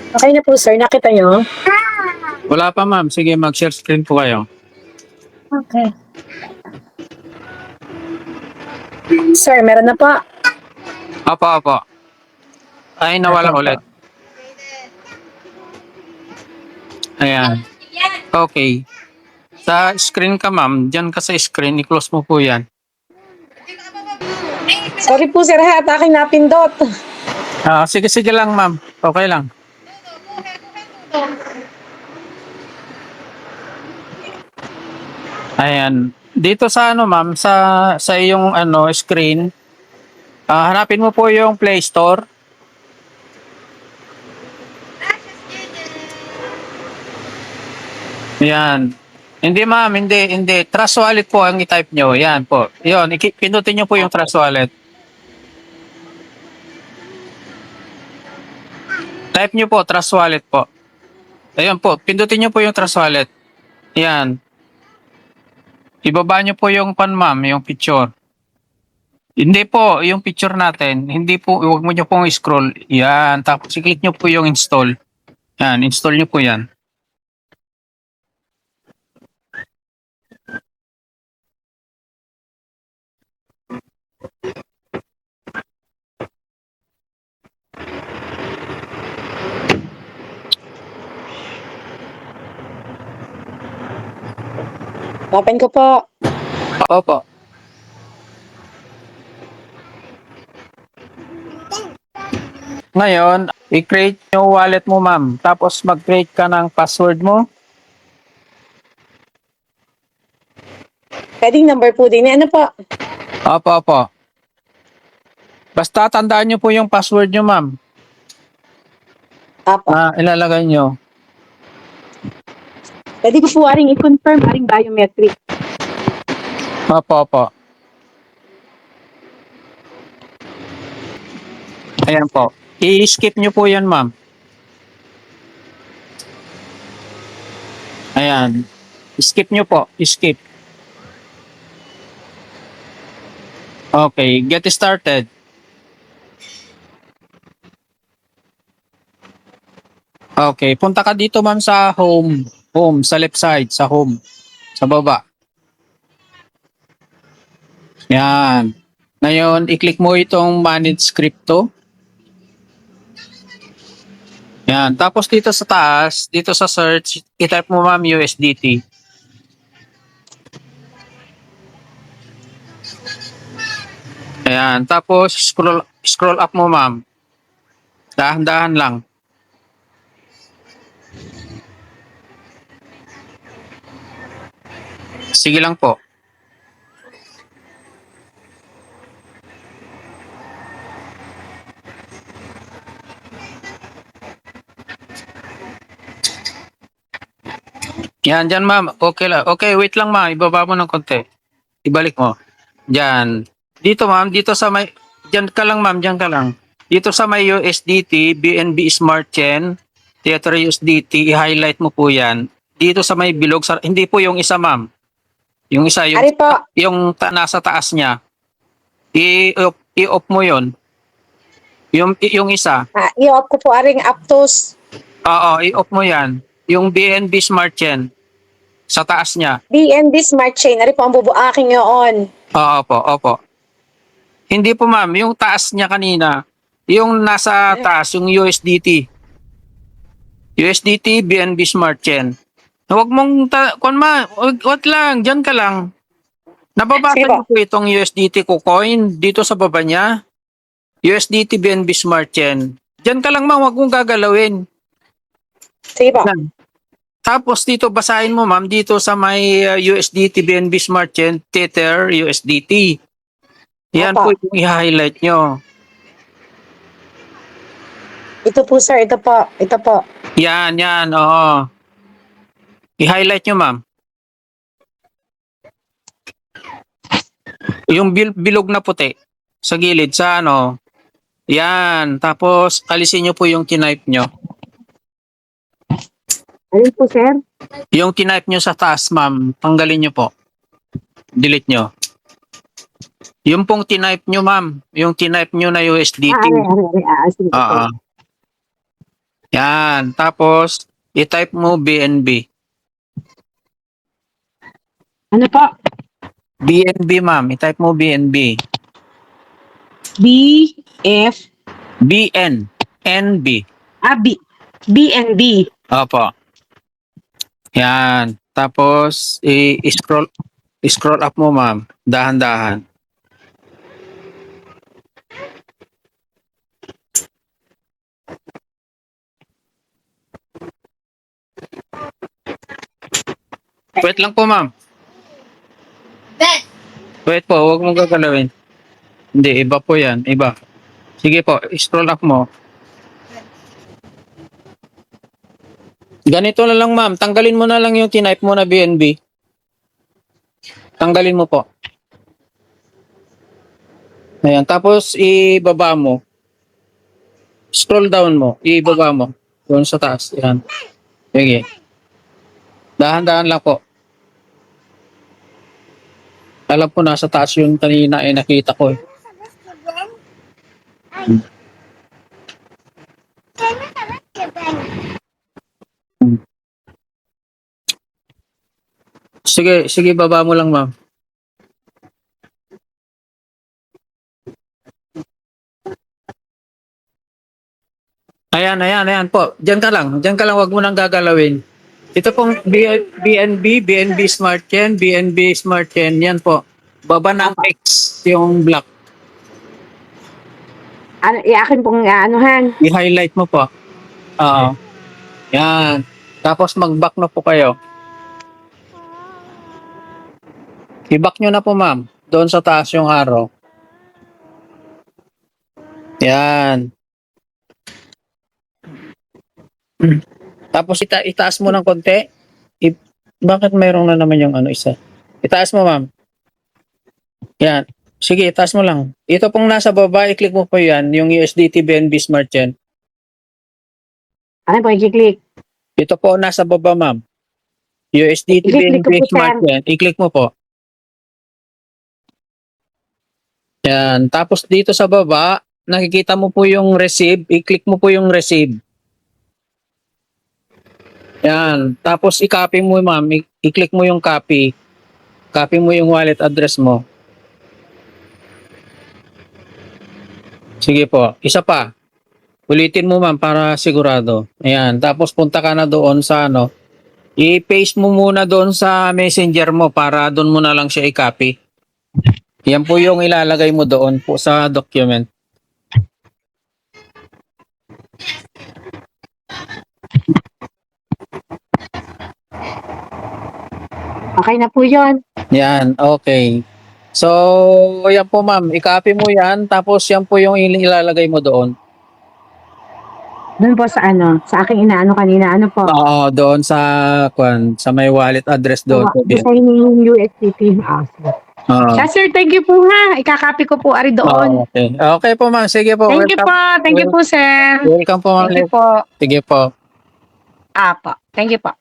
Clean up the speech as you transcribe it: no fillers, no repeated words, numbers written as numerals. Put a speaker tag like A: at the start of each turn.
A: Okay na po, sir. Nakita nyo?
B: Wala pa ma'am. Sige, mag-share screen po kayo.
A: Okay. Sir, meron na po.
B: Opo, opo. Ay, nawala
A: Okay po.
B: ulit. Ayan. Okay. Sa screen ka ma'am. Diyan ka sa screen. I-close mo po yan.
A: Sorry po, sir, ha. At aking napindot.
B: Sige, sige lang ma'am. Okay lang. Ayan. Dito sa ano ma'am, sa iyong screen, hanapin mo po yung Play Store. Yan. Hindi ma'am, hindi. Trust Wallet po ang i-type nyo. Yan po. Yun, pindutin nyo po yung Trust Wallet. Type nyo po, Trust Wallet po. Ayun po, pindutin nyo po yung Trust Wallet. Yan. Ibaba nyo po yung ma'am, yung picture. Hindi po, yung picture natin, hindi po, huwag mo nyo pong scroll. Yan, tapos i-click nyo po yung install. Yan, install nyo po yan.
A: Open ko po.
B: Opo. Ngayon, i-create yung wallet mo ma'am. Tapos mag-create ka ng password mo.
A: Pwedeng number po din. Ano po?
B: Opo, opo. Basta tandaan nyo po yung password nyo ma'am.
A: Apo.
B: Ilalagay nyo.
A: Pwede ko po aring i-confirm aring biometric.
B: Opo, opo. Ayan po. I-skip nyo po yan ma'am. Ayan. Skip nyo po. Skip. Okay. Get started. Okay. Punta ka dito ma'am sa home. Home. Sa left side. Sa home. Sa baba. Yan. Ngayon, i-click mo itong manage crypto. Yan. Tapos dito sa taas, dito sa search, i-type mo ma'am USDT. Ayan. Tapos scroll up mo ma'am. Dahan-dahan lang. Sige lang po. Yan, dyan ma'am. Okay lang. Okay, wait lang ma'am. Ibaba mo ng konti. Ibalik mo. Dyan. Dito ma'am, dito sa may... Dyan ka lang ma'am, dyan ka lang. Dito sa may USDT, BNB Smart Chain, Tether USDT, i-highlight mo po yan. Dito sa may bilog, hindi po yung isa ma'am. Yung isa,
A: Ari po.
B: yung nasa taas niya. I-off mo yon. Yung isa.
A: I-off ko po aring Aptos.
B: Oo, i-off mo yan. Yung BNB Smart Chain. Sa taas niya.
A: BNB Smart Chain. Ari po ang bubuaking yun.
B: Oo po, opo. Hindi po ma'am, yung taas niya kanina. Yung nasa taas, yung USDT. USDT, BNB Smart Chain. Huwag mong, wag lang, dyan ka lang. Nababasa
A: Sige
B: niyo
A: po.
B: po itong USDT ko coin dito sa baba niya. USDT, BNB Smart Chain. Dyan ka lang ma'am, huwag mong gagalawin.
A: Sige po.
B: Yan. Tapos dito, basahin mo ma'am, dito sa may USDT, BNB Smart Chain, Tether, USDT. Yan
A: Opo.
B: po yung i-highlight nyo.
A: Ito po, sir. Ito po. Ito po.
B: Yan, oo. I-highlight nyo ma'am. Yung bilog na puti sa gilid, sa ano. Yan. Tapos, alisin nyo po yung tinype nyo.
A: Alin po, sir?
B: Yung tinype nyo sa taas ma'am, tanggalin nyo po. Delete nyo. Yung pong tinype nyo ma'am, yung tinype nyo na USDT.
A: Ari. Sige po.
B: Oo. Yan. Tapos, i-type mo BNB.
A: Ano po?
B: BNB, ma'am. I-type mo BNB.
A: B, F,
B: BN. NB.
A: B, B and B.
B: Opo. Yan. Tapos, i-scroll up mo, ma'am. Dahan-dahan. Wait lang po, ma'am. Wait po, huwag mong gagalawin. Hindi, iba po yan. Iba. Sige po, scroll up mo. Ganito na lang, ma'am. Tanggalin mo na lang yung tinype mo na BNB. Tanggalin mo po. Ayan. Tapos, ibaba mo. Scroll down mo. Ibaba mo. Doon sa taas. Ayan. Sige. Dahan-dahan lang po. Alam ko nasa taas yung kanina ay nakita ko eh. Sige, sige, baba mo lang, ma'am. Ayan po. Diyan ka lang. Diyan ka lang, wag mo nang gagalawin. Ito pong BNB Smart Chain, BNB Smart Chain, yan po. Baba ng X, yung black.
A: Ano, akin pong anuhan.
B: I-highlight mo po. Oo. Yan. Tapos mag-back na po kayo. I-back nyo na po, ma'am. Doon sa taas yung arrow. Yan. Tapos itaas mo ng konti. Bakit mayroong na naman yung ano isa? Itaas mo, ma'am. Yan. Sige, itaas mo lang. Ito pong nasa baba, i-click mo po yan, yung USDT BNB Smart Chain.
A: Ano po, i-click?
B: Ito po nasa baba, ma'am. USDT
A: I-click ko
B: BNB
A: po,
B: Smart
A: sir.
B: Chain. I-click mo po. Yan. Tapos dito sa baba, nakikita mo po yung receive. I-click mo po yung receive. Yan. Tapos i-copy mo, ma'am. I-click mo yung copy. Copy mo yung wallet address mo. Sige po. Isa pa. Ulitin mo, ma'am, para sigurado. Ayan. Tapos punta ka na doon sa ano. I-paste mo muna doon sa messenger mo para doon mo na lang siya i-copy. Yan po yung ilalagay mo doon po sa document.
A: Okay na po yun.
B: Yan, okay. So, yan po, ma'am. I-copy mo yan, tapos yan po yung ilalagay mo doon.
A: Doon po sa ano, sa aking inaano kanina, ano po?
B: Oo, doon sa may wallet address doon.
A: Designing USDT. Sige.
B: Oo.
A: Siya, sir, thank you po nga. Ikakopy ko po ari doon.
B: Okay. Okay po, ma'am. Sige po.
A: Thank you po. Thank you po, sir.
B: Welcome po, ma'am.
A: Thank you po.
B: Sige po.
A: Apa. Thank you po.